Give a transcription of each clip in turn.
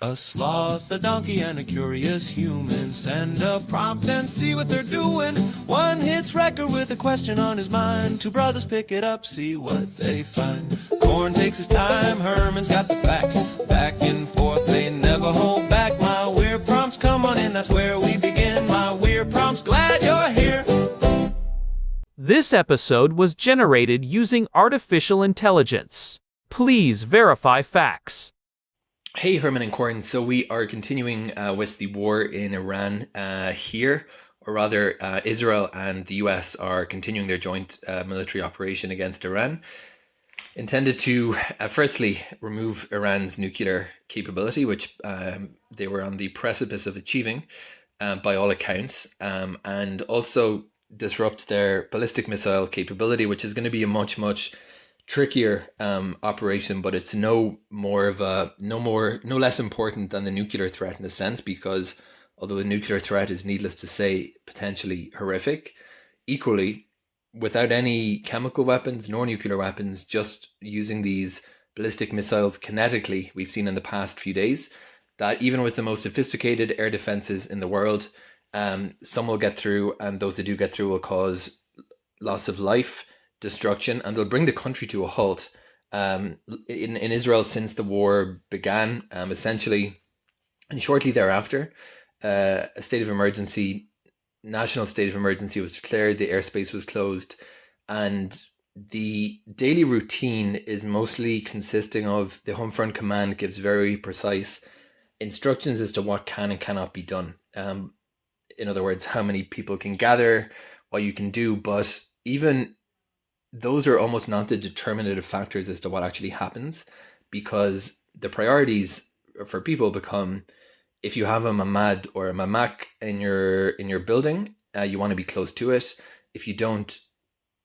A sloth, a donkey, and a curious human. Send a prompt and see what they're doing. One hits record with a question on his mind. Two brothers pick it up, see what they find. Corn takes his time, Herman's got the facts. Back and forth, they never hold back. My weird prompts, come on in, that's where we begin. My weird prompts, glad you're here. This episode was generated using artificial intelligence. Please verify facts. Hey, Herman and Corn. So we are continuing with the war in Iran here, or rather Israel and the US are continuing their joint military operation against Iran, intended to firstly remove Iran's nuclear capability, which they were on the precipice of achieving by all accounts, and also disrupt their ballistic missile capability, which is going to be a much trickier operation, but it's no less important than the nuclear threat in a sense, because although the nuclear threat is, needless to say, potentially horrific, equally, without any chemical weapons nor nuclear weapons, just using these ballistic missiles kinetically, we've seen in the past few days that even with the most sophisticated air defenses in the world, some will get through, and those that do get through will cause loss of life, destruction, and they'll bring the country to a halt. In Israel, since the war began, essentially, and shortly thereafter, a state of emergency, national state of emergency was declared, the airspace was closed, and the daily routine is mostly consisting of the Home Front Command gives very precise instructions as to what can and cannot be done. In other words, how many people can gather, what you can do, but even those are almost not the determinative factors as to what actually happens, because the priorities for people become, if you have a mamad or a mamak in your building, you want to be close to it. If you don't,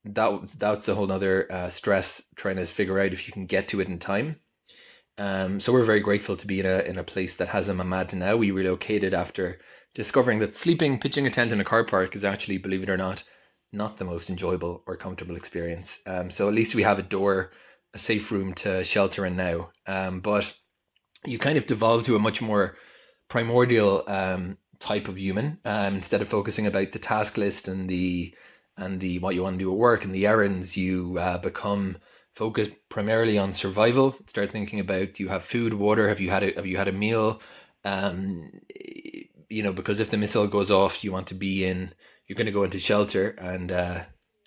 that's a whole other stress trying to figure out if you can get to it in time. So we're very grateful to be in a place that has a mamad now. We relocated after discovering that pitching a tent in a car park is actually, believe it or not the most enjoyable or comfortable experience. So at least we have a safe room to shelter in now. But you kind of devolve to a much more primordial type of human. Instead of focusing about the task list and the what you want to do at work and the errands, you become focused primarily on survival. Start thinking about, do you have food, water? Have you had a meal? Because if the missile goes off, you're going to go into shelter, and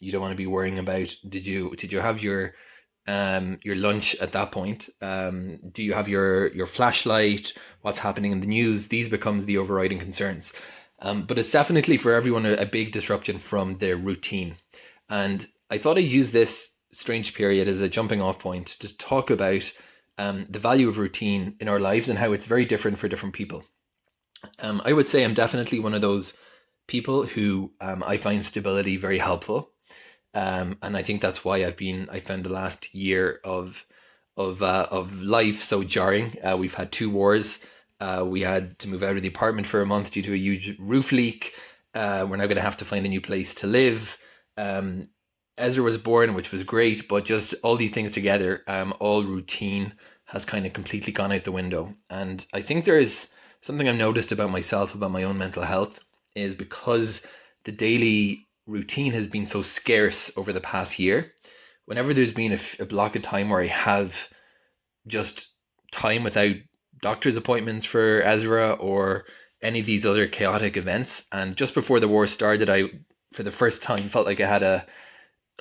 you don't want to be worrying about did you have your lunch at that point? Do you have your flashlight? What's happening in the news? These becomes the overriding concerns. But it's definitely for everyone a big disruption from their routine. And I thought I'd use this strange period as a jumping off point to talk about the value of routine in our lives and how it's very different for different people. I would say I'm definitely one of those people who I find stability very helpful, and I think that's why I found the last year of life so jarring. We've had 2 wars. We had to move out of the apartment for a month due to a huge roof leak. We're now going to have to find a new place to live. Ezra was born, which was great, but just all these things together, all routine has kind of completely gone out the window. And I think there is something I've noticed about myself, about my own mental health, is because the daily routine has been so scarce over the past year. Whenever there's been a block of time where I have just time without doctor's appointments for Ezra or any of these other chaotic events, and just before the war started, I, for the first time, felt like I had a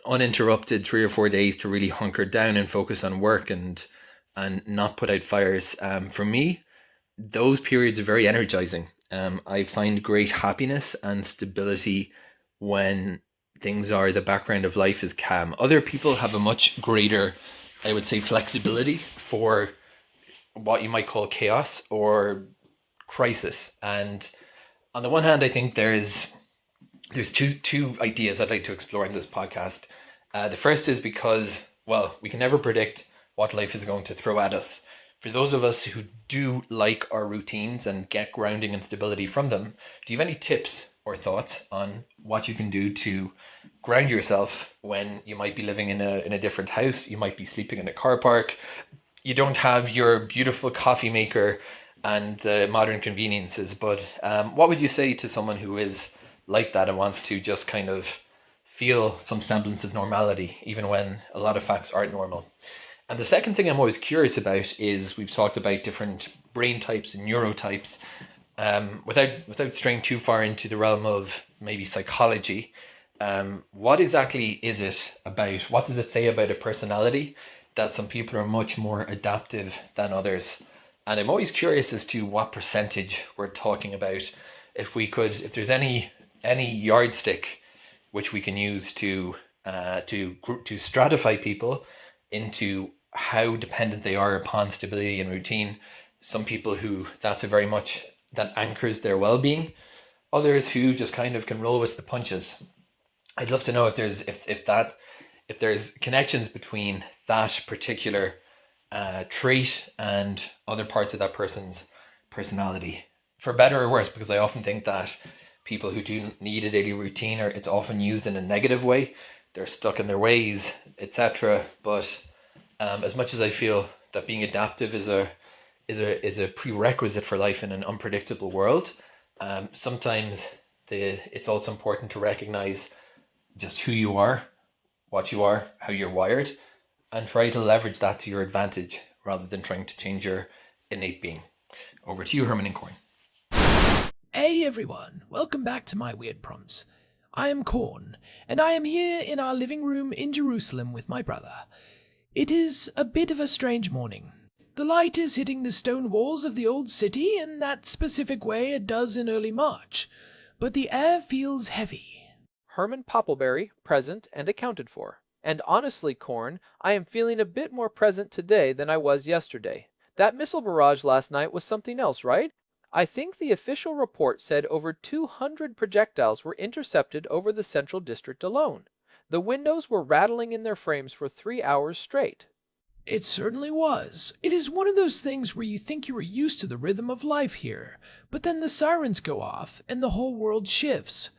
uninterrupted 3 or 4 days to really hunker down and focus on work and not put out fires. For me, those periods are very energizing. I find great happiness and stability when the background of life is calm. Other people have a much greater, I would say, flexibility for what you might call chaos or crisis. And on the one hand, I think there's two ideas I'd like to explore in this podcast. The first is because, we can never predict what life is going to throw at us. For those of us who do like our routines and get grounding and stability from them, do you have any tips or thoughts on what you can do to ground yourself when you might be living in a different house, you might be sleeping in a car park, you don't have your beautiful coffee maker and the modern conveniences. But what would you say to someone who is like that and wants to just kind of feel some semblance of normality, even when a lot of facts aren't normal? And the second thing I'm always curious about is we've talked about different brain types and neurotypes. Without straying too far into the realm of maybe psychology, what exactly is it about? What does it say about a personality that some people are much more adaptive than others? And I'm always curious as to what percentage we're talking about. If there's any yardstick which we can use to stratify people into how dependent they are upon stability and routine. Some people who that's a very much that anchors their well-being. Others who just kind of can roll with the punches. I'd love to know if there's connections between that particular trait and other parts of that person's personality, for better or worse, because I often think that people who do need a daily routine are it's often used in a negative way. They're stuck in their ways, etc. But as much as I feel that being adaptive is a prerequisite for life in an unpredictable world, sometimes it's also important to recognize just who you are, what you are, how you're wired, and try to leverage that to your advantage rather than trying to change your innate being. Over to you, Herman and Corn. Hey everyone, welcome back to my weird prompts. I am Corn, and I am here in our living room in Jerusalem with my brother. It is a bit of a strange morning. The light is hitting the stone walls of the old city in that specific way it does in early March, but the air feels heavy. Herman Poppleberry, present and accounted for. And honestly, Corn, I am feeling a bit more present today than I was yesterday. That missile barrage last night was something else, right? I think the official report said over 200 projectiles were intercepted over the Central District alone. The windows were rattling in their frames for 3 hours straight. It certainly was. It is one of those things where you think you are used to the rhythm of life here, but then the sirens go off and the whole world shifts.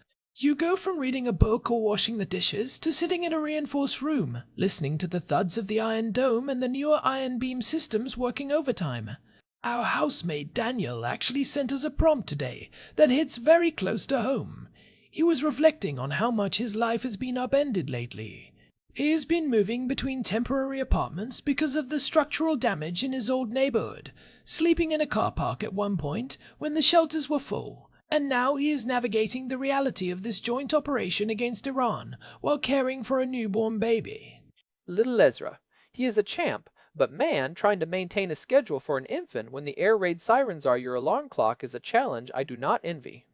You go from reading a book or washing the dishes to sitting in a reinforced room, listening to the thuds of the Iron Dome and the newer iron beam systems working overtime. Our housemate Daniel actually sent us a prompt today that hits very close to home. He was reflecting on how much his life has been upended lately. He has been moving between temporary apartments because of the structural damage in his old neighborhood, sleeping in a car park at one point when the shelters were full, and now he is navigating the reality of this joint operation against Iran while caring for a newborn baby. Little Ezra. He is a champ, but man, trying to maintain a schedule for an infant when the air raid sirens are your alarm clock is a challenge I do not envy.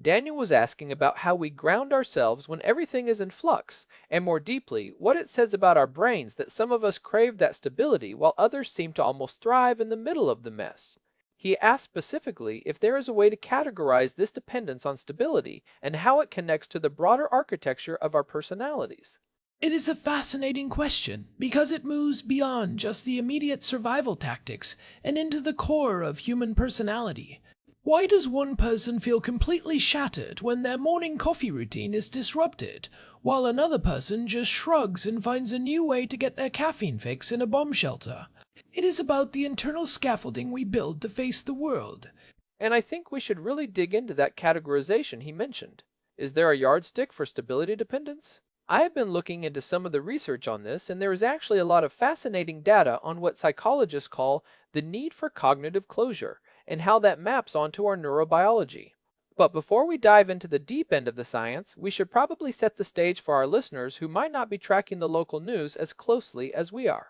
Daniel was asking about how we ground ourselves when everything is in flux, and more deeply, what it says about our brains that some of us crave that stability while others seem to almost thrive in the middle of the mess. He asked specifically if there is a way to categorize this dependence on stability and how it connects to the broader architecture of our personalities. It is a fascinating question because it moves beyond just the immediate survival tactics and into the core of human personality. Why does one person feel completely shattered when their morning coffee routine is disrupted, while another person just shrugs and finds a new way to get their caffeine fix in a bomb shelter? It is about the internal scaffolding we build to face the world. And I think we should really dig into that categorization he mentioned. Is there a yardstick for stability dependence? I have been looking into some of the research on this, and there is actually a lot of fascinating data on what psychologists call the need for cognitive closure, and how that maps onto our neurobiology. But before we dive into the deep end of the science, we should probably set the stage for our listeners who might not be tracking the local news as closely as we are.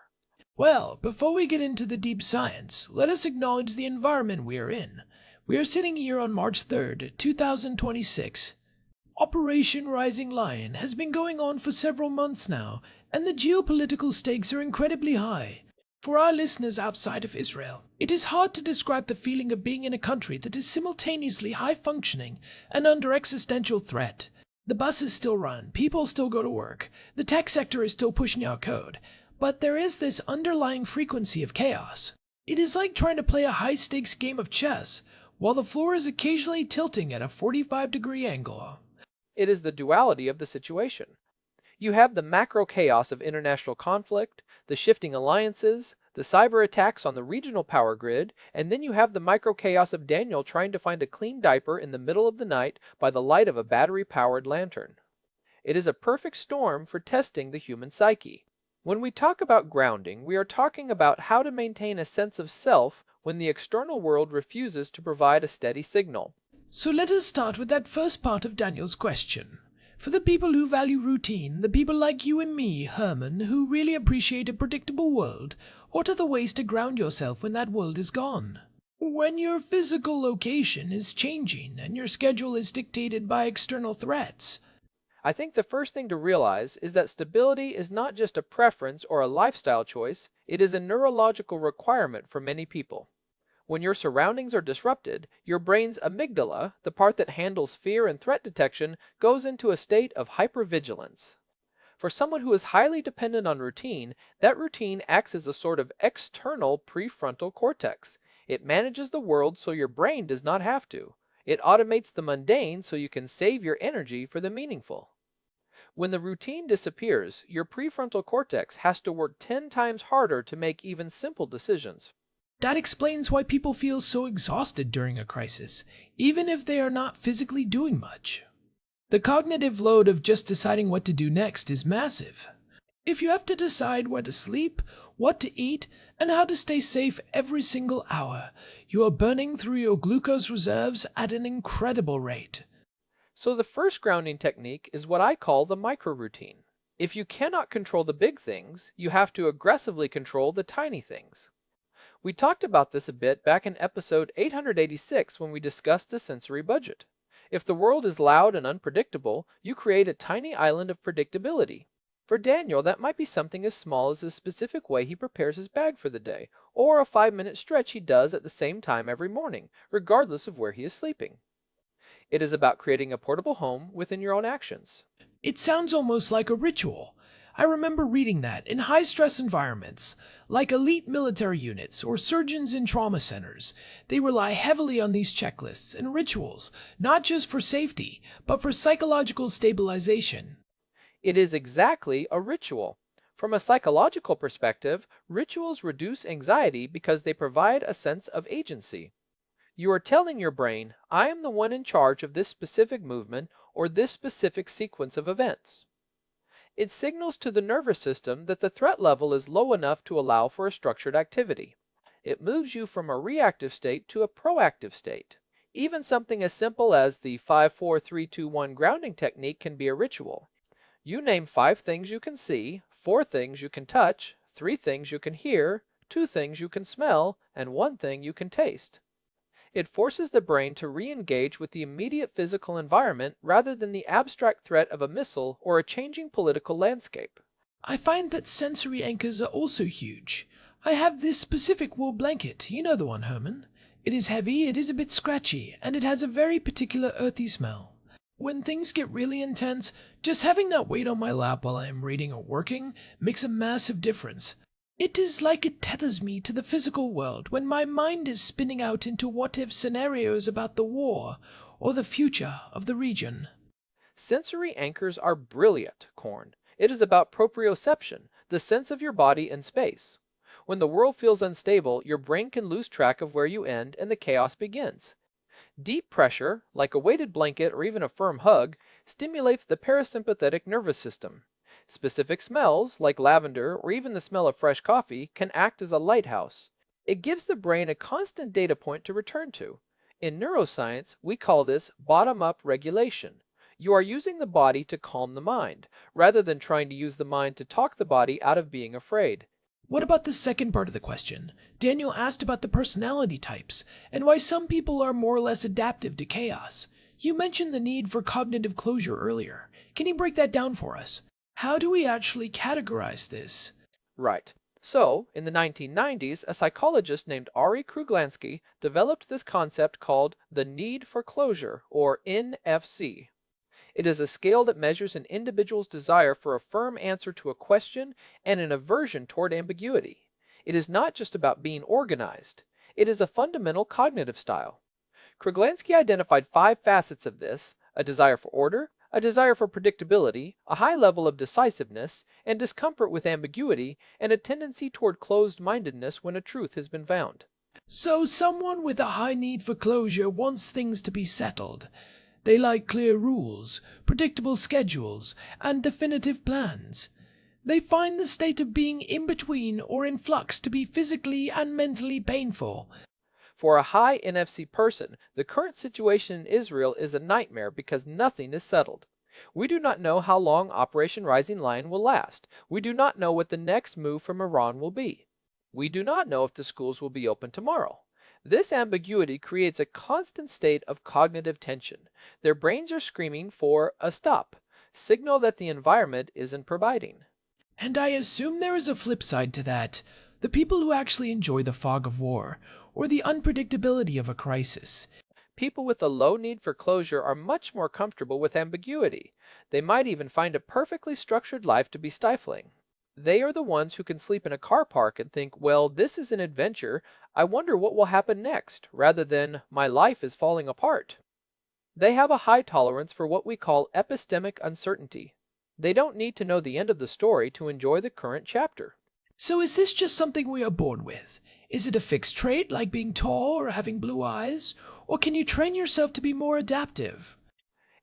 Well, before we get into the deep science, let us acknowledge the environment we are in. We are sitting here on March 3rd, 2026. Operation Rising Lion has been going on for several months now, and the geopolitical stakes are incredibly high. For our listeners outside of Israel, it is hard to describe the feeling of being in a country that is simultaneously high-functioning and under existential threat. The buses still run, people still go to work, the tech sector is still pushing out code, but there is this underlying frequency of chaos. It is like trying to play a high-stakes game of chess, while the floor is occasionally tilting at a 45-degree angle. It is the duality of the situation. You have the macro chaos of international conflict, the shifting alliances, the cyber attacks on the regional power grid, and then you have the micro-chaos of Daniel trying to find a clean diaper in the middle of the night by the light of a battery-powered lantern. It is a perfect storm for testing the human psyche. When we talk about grounding, we are talking about how to maintain a sense of self when the external world refuses to provide a steady signal. So let us start with that first part of Daniel's question. For the people who value routine, the people like you and me, Herman, who really appreciate a predictable world, what are the ways to ground yourself when that world is gone? When your physical location is changing and your schedule is dictated by external threats. I think the first thing to realize is that stability is not just a preference or a lifestyle choice, it is a neurological requirement for many people. When your surroundings are disrupted, your brain's amygdala, the part that handles fear and threat detection, goes into a state of hypervigilance. For someone who is highly dependent on routine, that routine acts as a sort of external prefrontal cortex. It manages the world so your brain does not have to. It automates the mundane so you can save your energy for the meaningful. When the routine disappears, your prefrontal cortex has to work 10 times harder to make even simple decisions. That explains why people feel so exhausted during a crisis, even if they are not physically doing much. The cognitive load of just deciding what to do next is massive. If you have to decide where to sleep, what to eat, and how to stay safe every single hour, you are burning through your glucose reserves at an incredible rate. So the first grounding technique is what I call the micro-routine. If you cannot control the big things, you have to aggressively control the tiny things. We talked about this a bit back in episode 886 when we discussed the sensory budget. If the world is loud and unpredictable, you create a tiny island of predictability. For Daniel, that might be something as small as a specific way he prepares his bag for the day, or a 5-minute stretch he does at the same time every morning, regardless of where he is sleeping. It is about creating a portable home within your own actions. It sounds almost like a ritual. I remember reading that in high-stress environments, like elite military units or surgeons in trauma centers, they rely heavily on these checklists and rituals, not just for safety, but for psychological stabilization. It is exactly a ritual. From a psychological perspective, rituals reduce anxiety because they provide a sense of agency. You are telling your brain, I am the one in charge of this specific movement or this specific sequence of events. It signals to the nervous system that the threat level is low enough to allow for a structured activity. It moves you from a reactive state to a proactive state. Even something as simple as the 5-4-3-2-1 grounding technique can be a ritual. You name 5 things you can see, 4 things you can touch, 3 things you can hear, 2 things you can smell, and 1 thing you can taste. It forces the brain to re-engage with the immediate physical environment rather than the abstract threat of a missile or a changing political landscape. I find that sensory anchors are also huge. I have this specific wool blanket, you know the one, Herman. It is heavy, it is a bit scratchy, and it has a very particular earthy smell. When things get really intense, just having that weight on my lap while I am reading or working makes a massive difference. It is like it tethers me to the physical world when my mind is spinning out into what-if scenarios about the war or the future of the region. Sensory anchors are brilliant, Korn. It is about proprioception, the sense of your body in space. When the world feels unstable, your brain can lose track of where you end and the chaos begins. Deep pressure, like a weighted blanket or even a firm hug, stimulates the parasympathetic nervous system. Specific smells, like lavender or even the smell of fresh coffee, can act as a lighthouse. It gives the brain a constant data point to return to. In neuroscience, we call this bottom-up regulation. You are using the body to calm the mind, rather than trying to use the mind to talk the body out of being afraid. What about the second part of the question? Daniel asked about the personality types and why some people are more or less adaptive to chaos. You mentioned the need for cognitive closure earlier. Can you break that down for us? How do we actually categorize this? Right. So, in the 1990s, a psychologist named Ari Kruglansky developed this concept called the need for closure, or NFC. It is a scale that measures an individual's desire for a firm answer to a question and an aversion toward ambiguity. It is not just about being organized. It is a fundamental cognitive style. Kruglansky identified 5 facets of this: a desire for order, a desire for predictability, a high level of decisiveness, and discomfort with ambiguity, and a tendency toward closed-mindedness when a truth has been found. So someone with a high need for closure wants things to be settled. They like clear rules, predictable schedules, and definitive plans. They find the state of being in between or in flux to be physically and mentally painful. For a high NFC person, the current situation in Israel is a nightmare because nothing is settled. We do not know how long Operation Rising Lion will last. We do not know what the next move from Iran will be. We do not know if the schools will be open tomorrow. This ambiguity creates a constant state of cognitive tension. Their brains are screaming for a stop, signal that the environment isn't providing. And I assume there is a flip side to that. The people who actually enjoy the fog of war, or the unpredictability of a crisis. People with a low need for closure are much more comfortable with ambiguity. They might even find a perfectly structured life to be stifling. They are the ones who can sleep in a car park and think, well, this is an adventure, I wonder what will happen next, rather than, my life is falling apart. They have a high tolerance for what we call epistemic uncertainty. They don't need to know the end of the story to enjoy the current chapter. So is this just something we are born with? Is it a fixed trait like being tall or having blue eyes? Or can you train yourself to be more adaptive?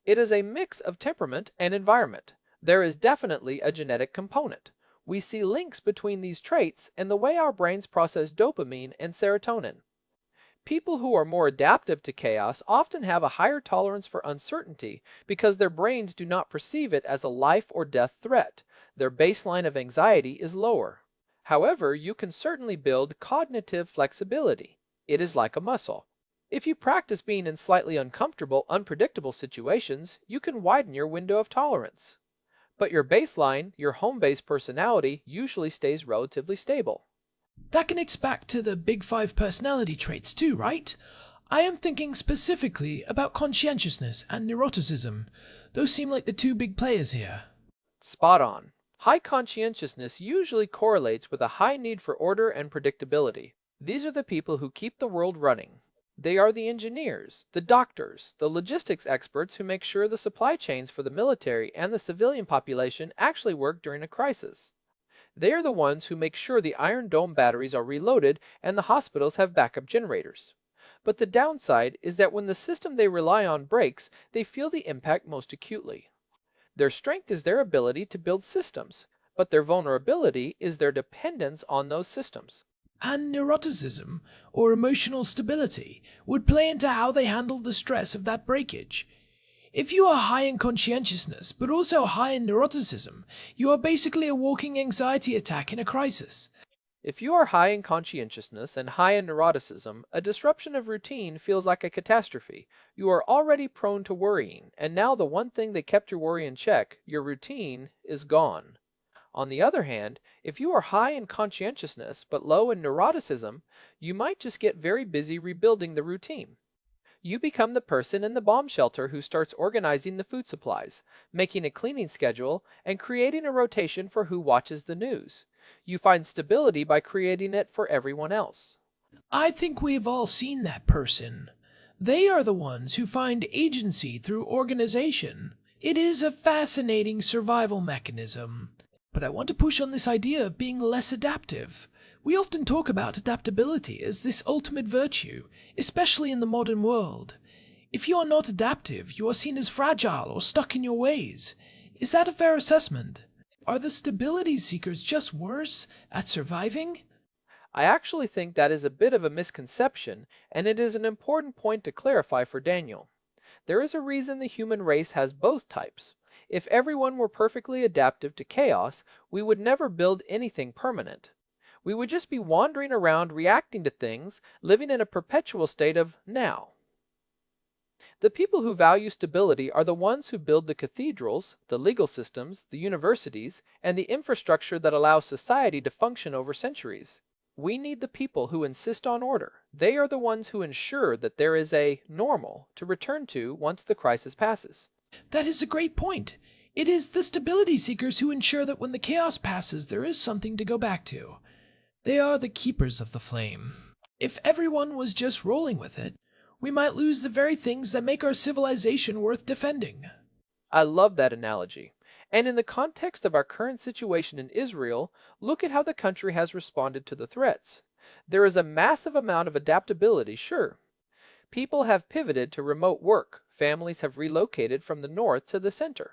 It is a mix of temperament and environment. There is definitely a genetic component. We see links between these traits and the way our brains process dopamine and serotonin. People who are more adaptive to chaos often have a higher tolerance for uncertainty because their brains do not perceive it as a life or death threat. Their baseline of anxiety is lower. However, you can certainly build cognitive flexibility. It is like a muscle. If you practice being in slightly uncomfortable, unpredictable situations, you can widen your window of tolerance. But your baseline, your home-based personality, usually stays relatively stable. That connects back to the big five personality traits too, right? I am thinking specifically about conscientiousness and neuroticism. Those seem like the two big players here. Spot on. High conscientiousness usually correlates with a high need for order and predictability. These are the people who keep the world running. They are the engineers, the doctors, the logistics experts who make sure the supply chains for the military and the civilian population actually work during a crisis. They are the ones who make sure the Iron Dome batteries are reloaded and the hospitals have backup generators. But the downside is that when the system they rely on breaks, they feel the impact most acutely. Their strength is their ability to build systems, but their vulnerability is their dependence on those systems. And neuroticism, or emotional stability, would play into how they handle the stress of that breakage. If you are high in conscientiousness, but also high in neuroticism, you are basically a walking anxiety attack in a crisis. If you are high in conscientiousness and high in neuroticism, a disruption of routine feels like a catastrophe. You are already prone to worrying, and now the one thing that kept your worry in check, your routine, is gone. On the other hand, if you are high in conscientiousness but low in neuroticism, you might just get very busy rebuilding the routine. You become the person in the bomb shelter who starts organizing the food supplies, making a cleaning schedule, and creating a rotation for who watches the news. You find stability by creating it for everyone else. I think we've all seen that person. They are the ones who find agency through organization. It is a fascinating survival mechanism. But I want to push on this idea of being less adaptive. We often talk about adaptability as this ultimate virtue, especially in the modern world. If you are not adaptive, you are seen as fragile or stuck in your ways. Is that a fair assessment? Are the stability seekers just worse at surviving? I actually think that is a bit of a misconception, and it is an important point to clarify for Daniel. There is a reason the human race has both types. If everyone were perfectly adaptive to chaos, we would never build anything permanent. We would just be wandering around reacting to things, living in a perpetual state of now. The people who value stability are the ones who build the cathedrals, the legal systems, the universities, and the infrastructure that allows society to function over centuries. We need the people who insist on order. They are the ones who ensure that there is a normal to return to once the crisis passes. That is a great point. It is the stability seekers who ensure that when the chaos passes, there is something to go back to. They are the keepers of the flame. If everyone was just rolling with it, we might lose the very things that make our civilization worth defending. I love that analogy. And in the context of our current situation in Israel, look at how the country has responded to the threats. There is a massive amount of adaptability, sure. People have pivoted to remote work, families have relocated from the north to the center.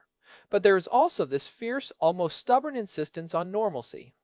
But there is also this fierce, almost stubborn insistence on normalcy.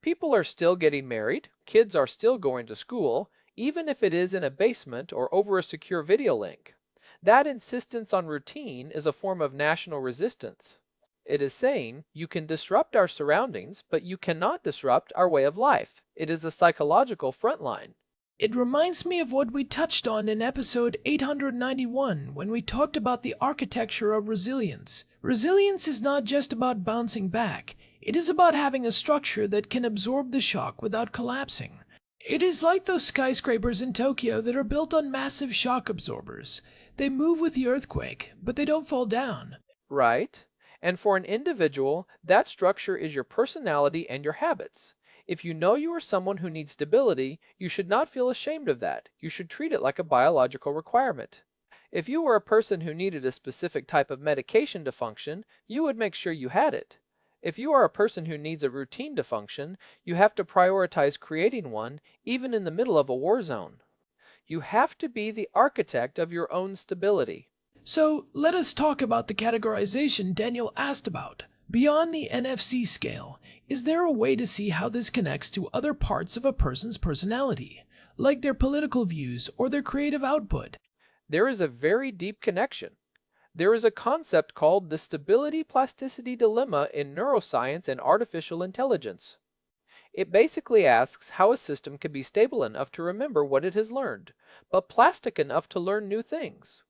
People are still getting married, kids are still going to school, even if it is in a basement or over a secure video link. That insistence on routine is a form of national resistance. It is saying you can disrupt our surroundings, but you cannot disrupt our way of life. It is a psychological frontline. It reminds me of what we touched on in episode 891 when we talked about the architecture of resilience. Resilience is not just about bouncing back, it is about having a structure that can absorb the shock without collapsing. It is like those skyscrapers in Tokyo that are built on massive shock absorbers. They move with the earthquake, but they don't fall down. Right? And for an individual, that structure is your personality and your habits. If you know you are someone who needs stability, you should not feel ashamed of that. You should treat it like a biological requirement. If you were a person who needed a specific type of medication to function, you would make sure you had it. If you are a person who needs a routine to function, you have to prioritize creating one, even in the middle of a war zone. You have to be the architect of your own stability. So let us talk about the categorization Daniel asked about. Beyond the NFC scale, is there a way to see how this connects to other parts of a person's personality, like their political views or their creative output? There is a very deep connection. There is a concept called the stability-plasticity dilemma in neuroscience and artificial intelligence. It basically asks how a system can be stable enough to remember what it has learned, but plastic enough to learn new things.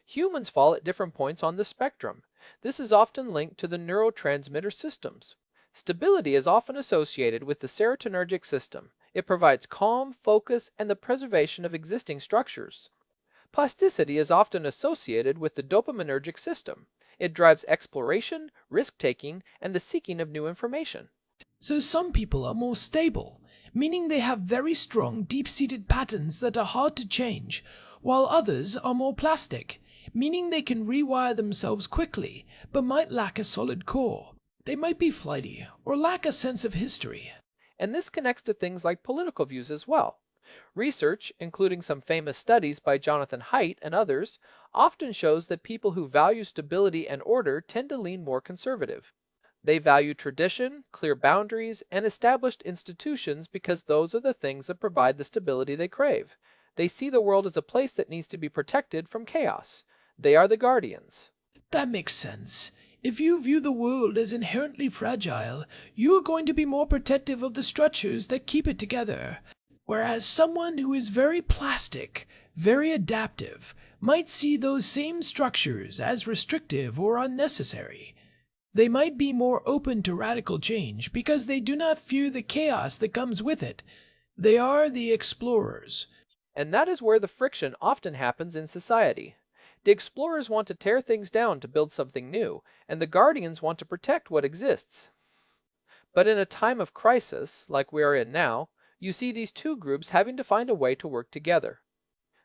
Humans fall at different points on the spectrum. This is often linked to the neurotransmitter systems. Stability is often associated with the serotonergic system. It provides calm, focus, and the preservation of existing structures. Plasticity is often associated with the dopaminergic system. It drives exploration, risk-taking, and the seeking of new information. So some people are more stable, meaning they have very strong deep-seated patterns that are hard to change, while others are more plastic, meaning they can rewire themselves quickly, but might lack a solid core. They might be flighty or lack a sense of history. And this connects to things like political views as well. Research, including some famous studies by Jonathan Haidt and others, often shows that people who value stability and order tend to lean more conservative. They value tradition, clear boundaries, and established institutions because those are the things that provide the stability they crave. They see the world as a place that needs to be protected from chaos. They are the guardians. That makes sense. If you view the world as inherently fragile, you are going to be more protective of the structures that keep it together. Whereas someone who is very plastic, very adaptive, might see those same structures as restrictive or unnecessary. They might be more open to radical change because they do not fear the chaos that comes with it. They are the explorers. And that is where the friction often happens in society. The explorers want to tear things down to build something new, and the guardians want to protect what exists. But in a time of crisis, like we are in now, you see these two groups having to find a way to work together.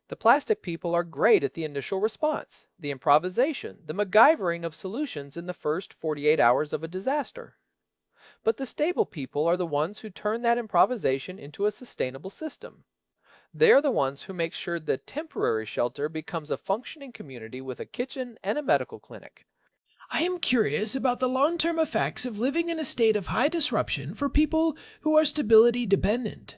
The plastic people are great at the initial response, the improvisation, the MacGyvering of solutions in the first 48 hours of a disaster. But the stable people are the ones who turn that improvisation into a sustainable system. They are the ones who make sure the temporary shelter becomes a functioning community with a kitchen and a medical clinic. I am curious about the long-term effects of living in a state of high disruption for people who are stability dependent.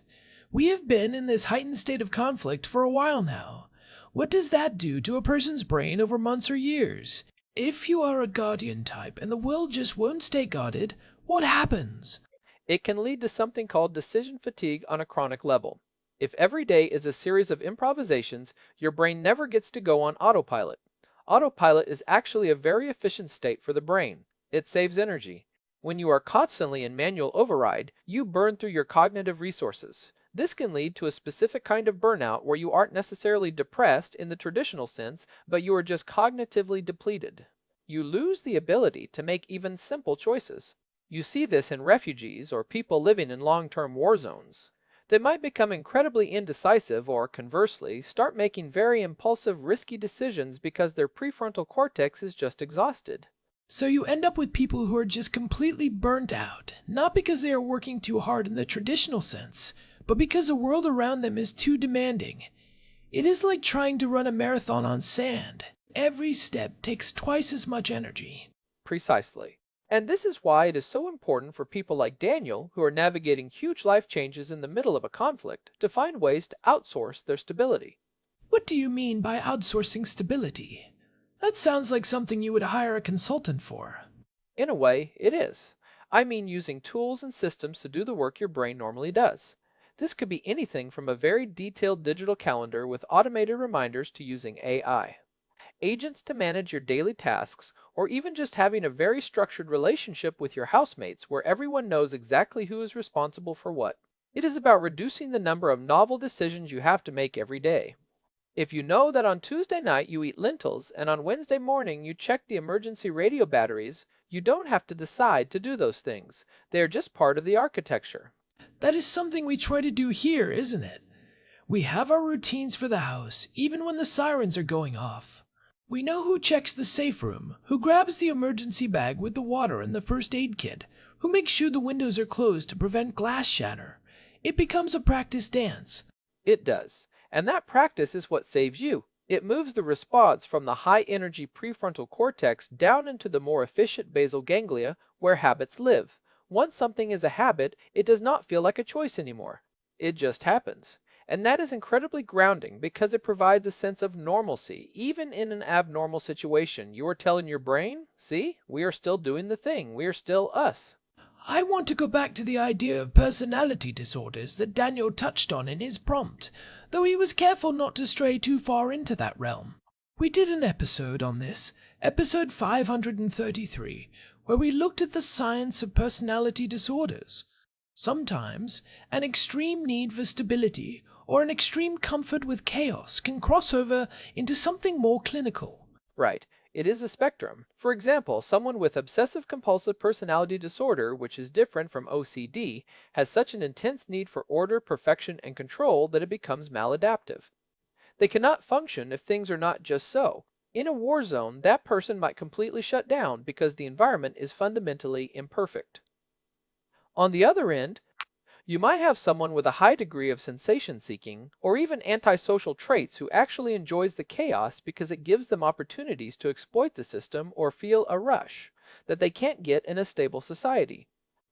We have been in this heightened state of conflict for a while now. What does that do to a person's brain over months or years? If you are a guardian type and the world just won't stay guarded, what happens? It can lead to something called decision fatigue on a chronic level. If every day is a series of improvisations, your brain never gets to go on autopilot. Autopilot is actually a very efficient state for the brain. It saves energy. When you are constantly in manual override, you burn through your cognitive resources. This can lead to a specific kind of burnout where you aren't necessarily depressed in the traditional sense, but you are just cognitively depleted. You lose the ability to make even simple choices. You see this in refugees or people living in long-term war zones. They might become incredibly indecisive or, conversely, start making very impulsive, risky decisions because their prefrontal cortex is just exhausted. So you end up with people who are just completely burnt out, not because they are working too hard in the traditional sense, but because the world around them is too demanding. It is like trying to run a marathon on sand. Every step takes twice as much energy. Precisely. And this is why it is so important for people like Daniel, who are navigating huge life changes in the middle of a conflict, to find ways to outsource their stability. What do you mean by outsourcing stability? That sounds like something you would hire a consultant for. In a way, it is. I mean using tools and systems to do the work your brain normally does. This could be anything from a very detailed digital calendar with automated reminders to using AI. Agents to manage your daily tasks, or even just having a very structured relationship with your housemates where everyone knows exactly who is responsible for what. It is about reducing the number of novel decisions you have to make every day. If you know that on Tuesday night you eat lentils and on Wednesday morning you check the emergency radio batteries, you don't have to decide to do those things. They are just part of the architecture. That is something we try to do here, isn't it? We have our routines for the house, even when the sirens are going off. We know who checks the safe room, who grabs the emergency bag with the water and the first aid kit, who makes sure the windows are closed to prevent glass shatter. It becomes a practice dance. It does. And that practice is what saves you. It moves the response from the high-energy prefrontal cortex down into the more efficient basal ganglia where habits live. Once something is a habit, it does not feel like a choice anymore. It just happens. And that is incredibly grounding because it provides a sense of normalcy. Even in an abnormal situation, you are telling your brain, see, we are still doing the thing. We are still us. I want to go back to the idea of personality disorders that Daniel touched on in his prompt, though he was careful not to stray too far into that realm. We did an episode on this, episode 533, where we looked at the science of personality disorders. Sometimes, an extreme need for stability or an extreme comfort with chaos can cross over into something more clinical. Right. It is a spectrum. For example, someone with obsessive-compulsive personality disorder, which is different from OCD, has such an intense need for order, perfection, and control that it becomes maladaptive. They cannot function if things are not just so. In a war zone, that person might completely shut down because the environment is fundamentally imperfect. On the other end, you might have someone with a high degree of sensation seeking or even antisocial traits who actually enjoys the chaos because it gives them opportunities to exploit the system or feel a rush that they can't get in a stable society.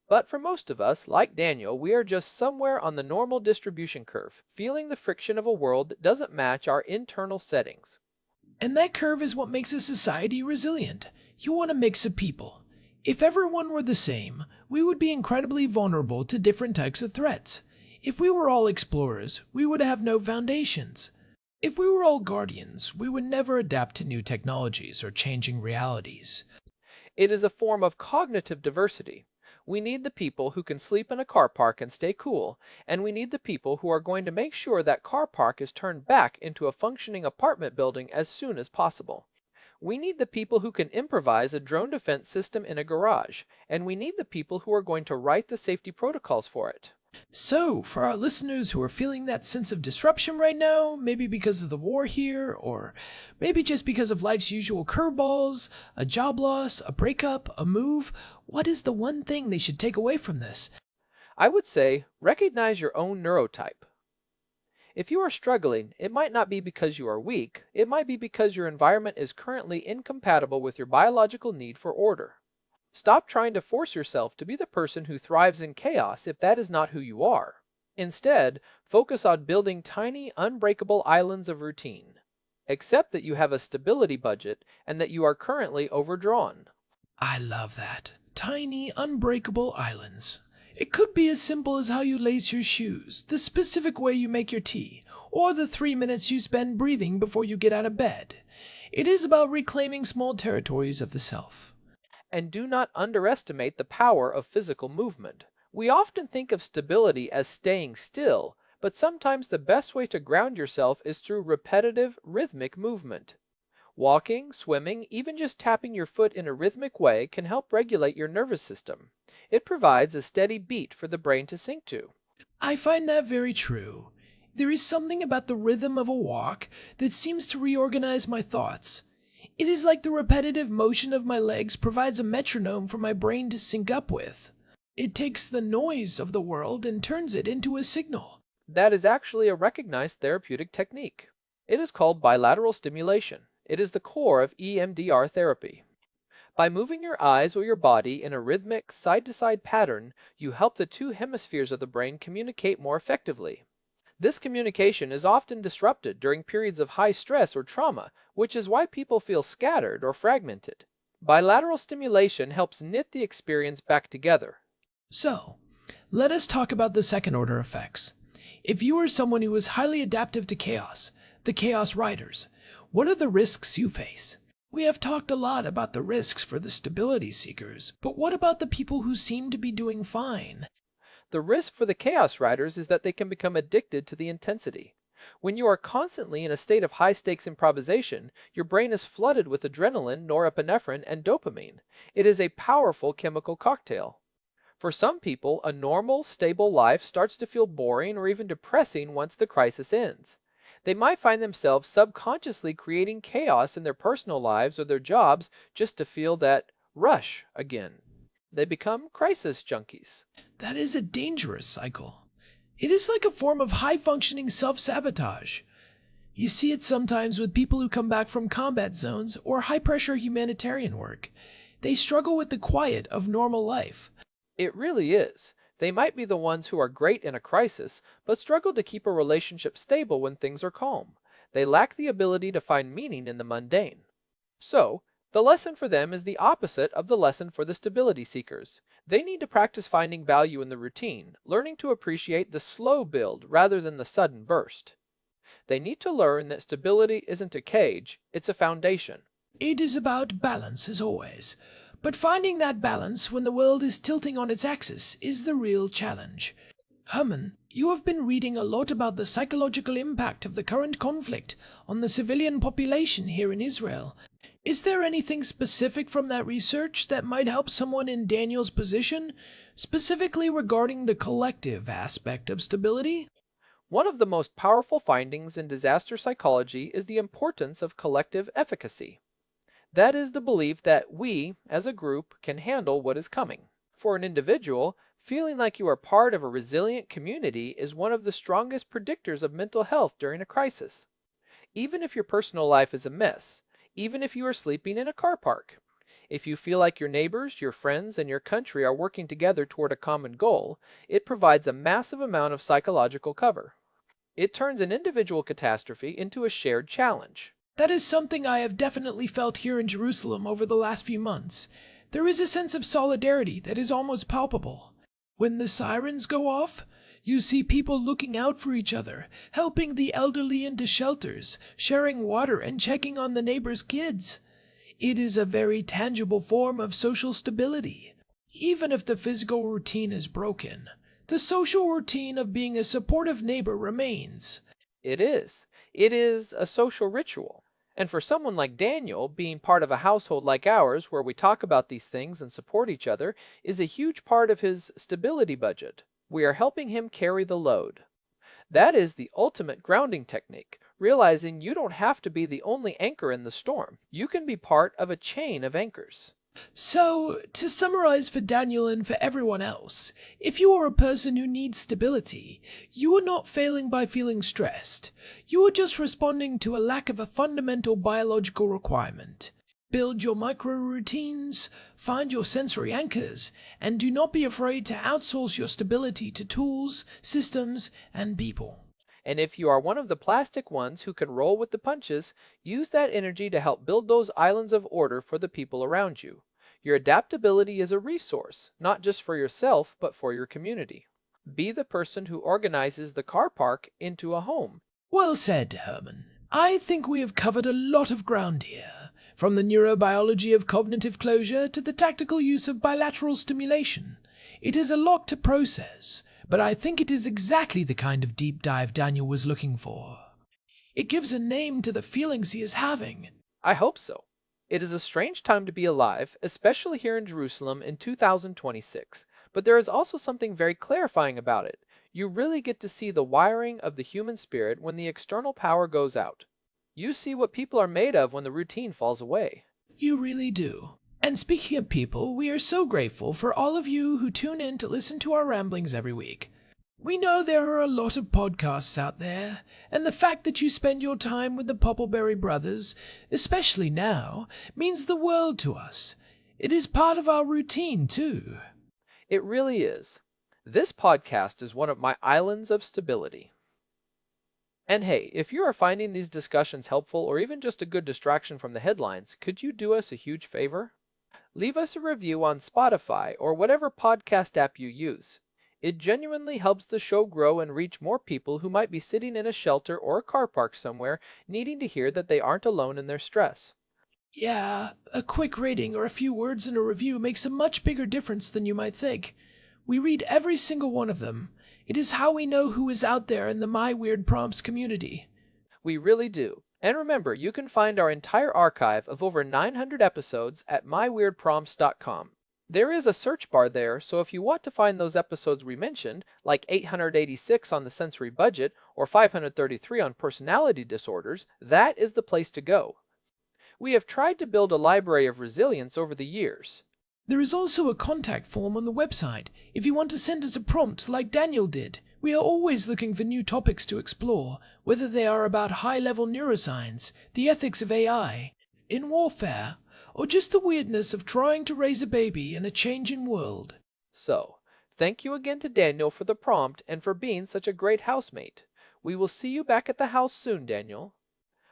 But for most of us, like Daniel, we are just somewhere on the normal distribution curve, feeling the friction of a world that doesn't match our internal settings. And that curve is what makes a society resilient. You want a mix of people. If everyone were the same, we would be incredibly vulnerable to different types of threats. If we were all explorers, we would have no foundations. If we were all guardians, we would never adapt to new technologies or changing realities. It is a form of cognitive diversity. We need the people who can sleep in a car park and stay cool, and we need the people who are going to make sure that car park is turned back into a functioning apartment building as soon as possible. We need the people who can improvise a drone defense system in a garage, and we need the people who are going to write the safety protocols for it. So, for our listeners who are feeling that sense of disruption right now, maybe because of the war here, or maybe just because of life's usual curveballs, a job loss, a breakup, a move, what is the one thing they should take away from this? I would say recognize your own neurotype. If you are struggling, it might not be because you are weak, it might be because your environment is currently incompatible with your biological need for order. Stop trying to force yourself to be the person who thrives in chaos if that is not who you are. Instead, focus on building tiny, unbreakable islands of routine. Accept that you have a stability budget and that you are currently overdrawn. I love that. Tiny, unbreakable islands. It could be as simple as how you lace your shoes, the specific way you make your tea, or the 3 minutes you spend breathing before you get out of bed. It is about reclaiming small territories of the self. And do not underestimate the power of physical movement. We often think of stability as staying still, but sometimes the best way to ground yourself is through repetitive, rhythmic movement. Walking, swimming, even just tapping your foot in a rhythmic way can help regulate your nervous system. It provides a steady beat for the brain to sync to. I find that very true. There is something about the rhythm of a walk that seems to reorganize my thoughts. It is like the repetitive motion of my legs provides a metronome for my brain to sync up with. It takes the noise of the world and turns it into a signal. That is actually a recognized therapeutic technique. It is called bilateral stimulation. It is the core of EMDR therapy. By moving your eyes or your body in a rhythmic side-to-side pattern, you help the two hemispheres of the brain communicate more effectively. This communication is often disrupted during periods of high stress or trauma, which is why people feel scattered or fragmented. Bilateral stimulation helps knit the experience back together. So, let us talk about the second order effects. If you are someone who is highly adaptive to chaos, the chaos riders, what are the risks you face? We have talked a lot about the risks for the stability seekers, but what about the people who seem to be doing fine? The risk for the chaos riders is that they can become addicted to the intensity. When you are constantly in a state of high-stakes improvisation, your brain is flooded with adrenaline, norepinephrine, and dopamine. It is a powerful chemical cocktail. For some people, a normal, stable life starts to feel boring or even depressing once the crisis ends. They might find themselves subconsciously creating chaos in their personal lives or their jobs just to feel that rush again. They become crisis junkies. That is a dangerous cycle. It is like a form of high-functioning self-sabotage. You see it sometimes with people who come back from combat zones or high-pressure humanitarian work. They struggle with the quiet of normal life. It really is. They might be the ones who are great in a crisis, but struggle to keep a relationship stable when things are calm. They lack the ability to find meaning in the mundane. So, the lesson for them is the opposite of the lesson for the stability seekers. They need to practice finding value in the routine, learning to appreciate the slow build rather than the sudden burst. They need to learn that stability isn't a cage, it's a foundation. It is about balance, as always. But finding that balance when the world is tilting on its axis is the real challenge. Herman, you have been reading a lot about the psychological impact of the current conflict on the civilian population here in Israel. Is there anything specific from that research that might help someone in Daniel's position, specifically regarding the collective aspect of stability? One of the most powerful findings in disaster psychology is the importance of collective efficacy. That is the belief that we, as a group, can handle what is coming. For an individual, feeling like you are part of a resilient community is one of the strongest predictors of mental health during a crisis. Even if your personal life is a mess, even if you are sleeping in a car park, if you feel like your neighbors, your friends, and your country are working together toward a common goal, it provides a massive amount of psychological cover. It turns an individual catastrophe into a shared challenge. That is something I have definitely felt here in Jerusalem over the last few months. There is a sense of solidarity that is almost palpable. When the sirens go off, you see people looking out for each other, helping the elderly into shelters, sharing water and checking on the neighbors' kids. It is a very tangible form of social stability. Even if the physical routine is broken, the social routine of being a supportive neighbor remains. It is. It is a social ritual. And for someone like Daniel, being part of a household like ours where we talk about these things and support each other is a huge part of his stability budget. We are helping him carry the load. That is the ultimate grounding technique, realizing you don't have to be the only anchor in the storm. You can be part of a chain of anchors. So, to summarize for Daniel and for everyone else, if you are a person who needs stability, you are not failing by feeling stressed. You are just responding to a lack of a fundamental biological requirement. Build your micro-routines, find your sensory anchors, and do not be afraid to outsource your stability to tools, systems, and people. And if you are one of the plastic ones who can roll with the punches, use that energy to help build those islands of order for the people around you. Your adaptability is a resource, not just for yourself, but for your community. Be the person who organizes the car park into a home. Well said, Herman. I think we have covered a lot of ground here, from the neurobiology of cognitive closure to the tactical use of bilateral stimulation. It is a lot to process, but I think it is exactly the kind of deep dive Daniel was looking for. It gives a name to the feelings he is having. I hope so. It is a strange time to be alive, especially here in Jerusalem in 2026, but there is also something very clarifying about it. You really get to see the wiring of the human spirit when the external power goes out. You see what people are made of when the routine falls away. You really do. And speaking of people, we are so grateful for all of you who tune in to listen to our ramblings every week. We know there are a lot of podcasts out there, and the fact that you spend your time with the Poppleberry Brothers, especially now, means the world to us. It is part of our routine, too. It really is. This podcast is one of my islands of stability. And hey, if you are finding these discussions helpful or even just a good distraction from the headlines, could you do us a huge favor? Leave us a review on Spotify or whatever podcast app you use. It genuinely helps the show grow and reach more people who might be sitting in a shelter or a car park somewhere needing to hear that they aren't alone in their stress. Yeah, a quick rating or a few words in a review makes a much bigger difference than you might think. We read every single one of them. It is how we know who is out there in the My Weird Prompts community. We really do. And remember, you can find our entire archive of over 900 episodes at myweirdprompts.com. There is a search bar there, so if you want to find those episodes we mentioned, like 886 on the sensory budget or 533 on personality disorders, that is the place to go. We have tried to build a library of resilience over the years. There is also a contact form on the website if you want to send us a prompt like Daniel did. We are always looking for new topics to explore, whether they are about high-level neuroscience, the ethics of AI, in warfare, or just the weirdness of trying to raise a baby in a changing world. So, thank you again to Daniel for the prompt and for being such a great housemate. We will see you back at the house soon, Daniel.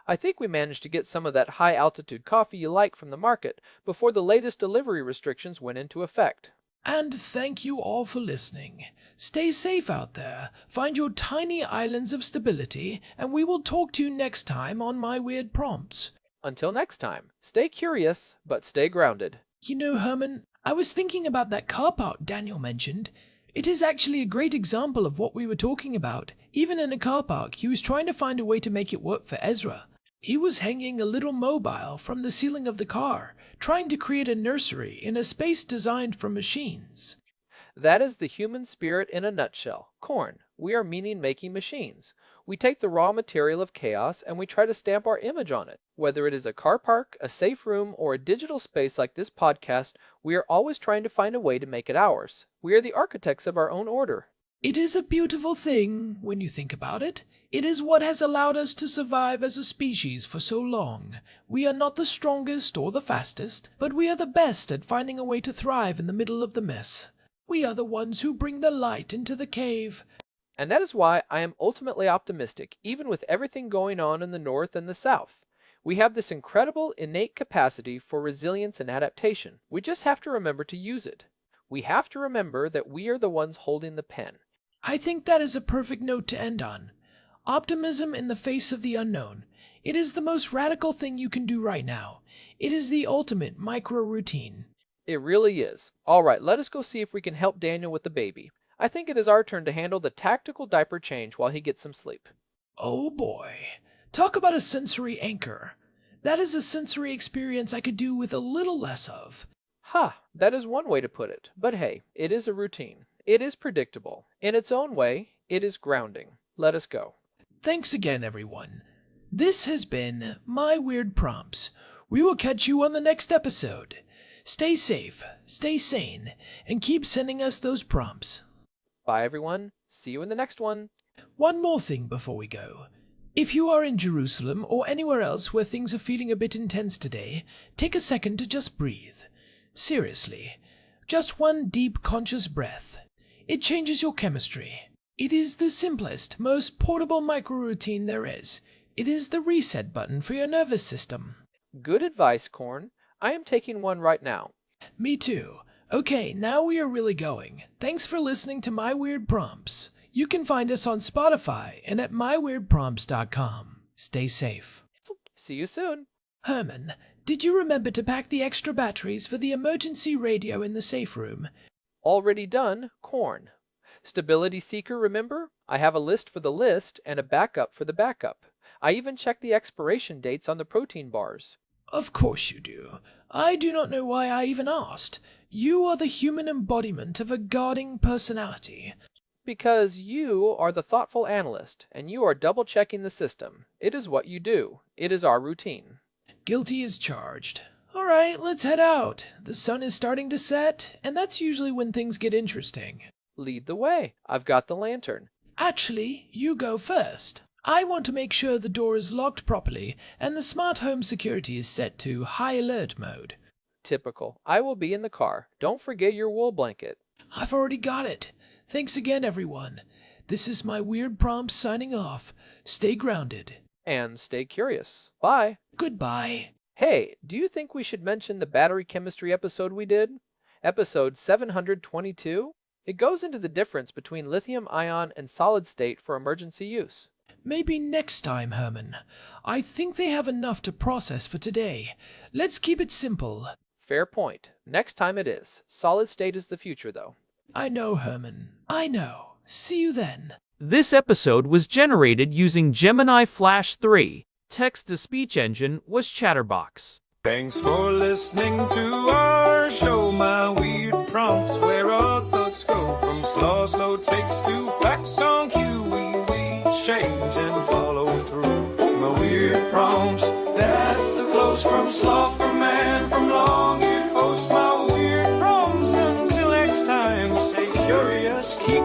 I think we managed to get some of that high-altitude coffee you like from the market before the latest delivery restrictions went into effect. And thank you all for listening. Stay safe out there, find your tiny islands of stability, and we will talk to you next time on My Weird Prompts. Until next time, stay curious, but stay grounded. You know, Herman, I was thinking about that car park Daniel mentioned. It is actually a great example of what we were talking about. Even in a car park, he was trying to find a way to make it work for Ezra. He was hanging a little mobile from the ceiling of the car, trying to create a nursery in a space designed for machines. That is the human spirit in a nutshell. Corn. We are meaning-making machines. We take the raw material of chaos and we try to stamp our image on it. Whether it is a car park, a safe room, or a digital space like this podcast, we are always trying to find a way to make it ours. We are the architects of our own order. It is a beautiful thing when you think about it. It is what has allowed us to survive as a species for so long. We are not the strongest or the fastest, but we are the best at finding a way to thrive in the middle of the mess. We are the ones who bring the light into the cave. And that is why I am ultimately optimistic, even with everything going on in the North and the South. We have this incredible innate capacity for resilience and adaptation. We just have to remember to use it. We have to remember that we are the ones holding the pen. I think that is a perfect note to end on. Optimism in the face of the unknown. It is the most radical thing you can do right now. It is the ultimate micro-routine. It really is. All right, let us go see if we can help Daniel with the baby. I think it is our turn to handle the tactical diaper change while he gets some sleep. Oh boy. Talk about a sensory anchor. That is a sensory experience I could do with a little less of. Ha, that is one way to put it. But hey, it is a routine. It is predictable. In its own way, it is grounding. Let us go. Thanks again, everyone. This has been My Weird Prompts. We will catch you on the next episode. Stay safe, stay sane, and keep sending us those prompts. Bye, everyone. See you in the next one. One more thing before we go. If you are in Jerusalem or anywhere else where things are feeling a bit intense today, take a second to just breathe. Seriously, just one deep conscious breath. It changes your chemistry. It is the simplest, most portable micro-routine there is. It is the reset button for your nervous system. Good advice, Corn. I am taking one right now. Me too. Okay, now we are really going. Thanks for listening to My Weird Prompts. You can find us on Spotify and at myweirdprompts.com. Stay safe. See you soon. Herman, did you remember to pack the extra batteries for the emergency radio in the safe room? Already done, Corn. Stability Seeker, remember? I have a list for the list and a backup for the backup. I even checked the expiration dates on the protein bars. Of course you do. I do not know why I even asked. You are the human embodiment of a guarding personality. Because you are the thoughtful analyst, and you are double-checking the system. It is what you do. It is our routine. Guilty as charged. All right, let's head out. The sun is starting to set, and that's usually when things get interesting. Lead the way. I've got the lantern. Actually, you go first. I want to make sure the door is locked properly and the smart home security is set to high alert mode. Typical. I will be in the car. Don't forget your wool blanket. I've already got it. Thanks again, everyone. This is my weird prompt signing off. Stay grounded. And stay curious. Bye. Goodbye. Hey, do you think we should mention the battery chemistry episode we did? Episode 722? It goes into the difference between lithium-ion and solid state for emergency use. Maybe next time, Herman. I think they have enough to process for today. Let's keep it simple. Fair point. Next time it is. Solid state is the future, though. I know, Herman. I know. See you then. This episode was generated using Gemini Flash 3. Text-to-speech engine was Chatterbox. Thanks for listening to our show, my weird prompts, where our thoughts go from slow takes to facts on cue. We change and follow through. My weird prompts, that's the flows from sloth, from man, from long-eared host. My weird prompts, until next time, stay curious, keep